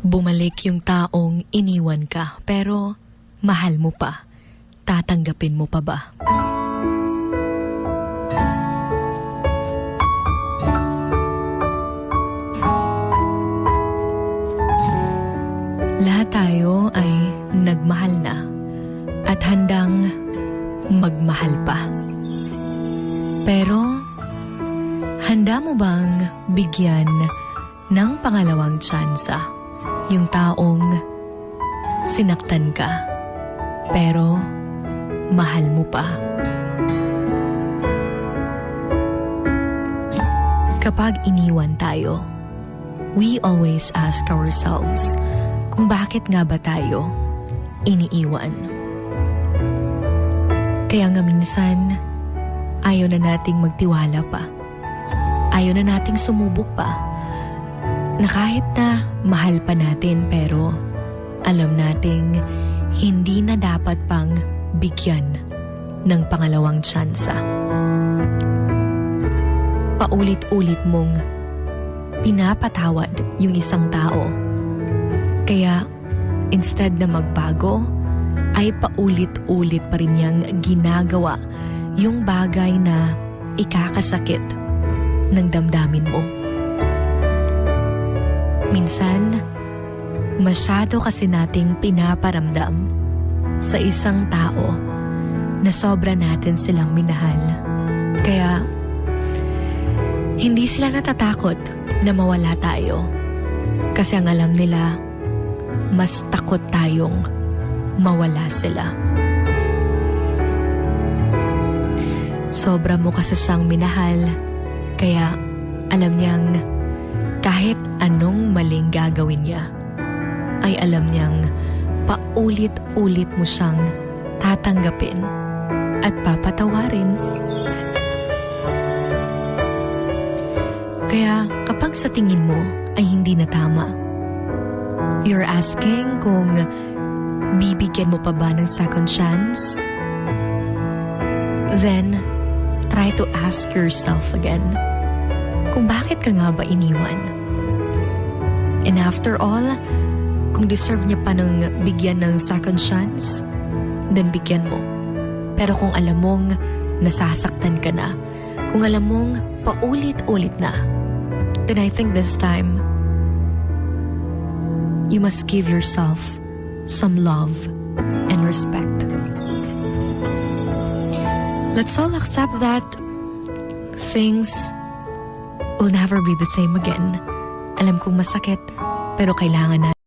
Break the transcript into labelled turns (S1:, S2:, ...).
S1: Bumalik yung taong iniwan ka, pero mahal mo pa. Tatanggapin mo pa ba? Lahat tayo ay nagmahal na at handang magmahal pa. Pero, handa mo bang bigyan ng pangalawang tsansa yung taong sinaktan ka, pero mahal mo pa? Kapag iniwan tayo, we always ask ourselves kung bakit nga ba tayo iniiwan. Kaya nga minsan, ayaw na nating magtiwala pa. Ayaw na nating sumubok pa. Na kahit na mahal pa natin, pero alam nating hindi na dapat pang bigyan ng pangalawang tsansa. Paulit-ulit mong pinapatawad yung isang tao. Kaya instead na magbago, ay paulit-ulit pa rin niyang ginagawa yung bagay na ikakasakit ng damdamin mo. Minsan, masyado kasi nating pinaparamdam sa isang tao na sobra natin silang minahal. Kaya, hindi sila natatakot na mawala tayo. Kasi ang alam nila, mas takot tayong mawala sila. Sobra mo kasi siyang minahal, kaya alam niyang kahit anong maling gagawin niya, ay alam niyang paulit-ulit mo siyang tatanggapin at papatawarin. Kaya kapag sa tingin mo ay hindi na tama, you're asking kung bibigyan mo pa ba ng second chance? Then, try to ask yourself again kung bakit ka nga ba iniwan. And after all, kung deserve niya pa ng bigyan ng second chance, then bigyan mo. Pero kung alam mong nasasaktan ka na, kung alam mong paulit-ulit na, then I think this time, you must give yourself some love and respect. Let's all accept that things will never be the same again. Alam kong masakit, pero kailangan na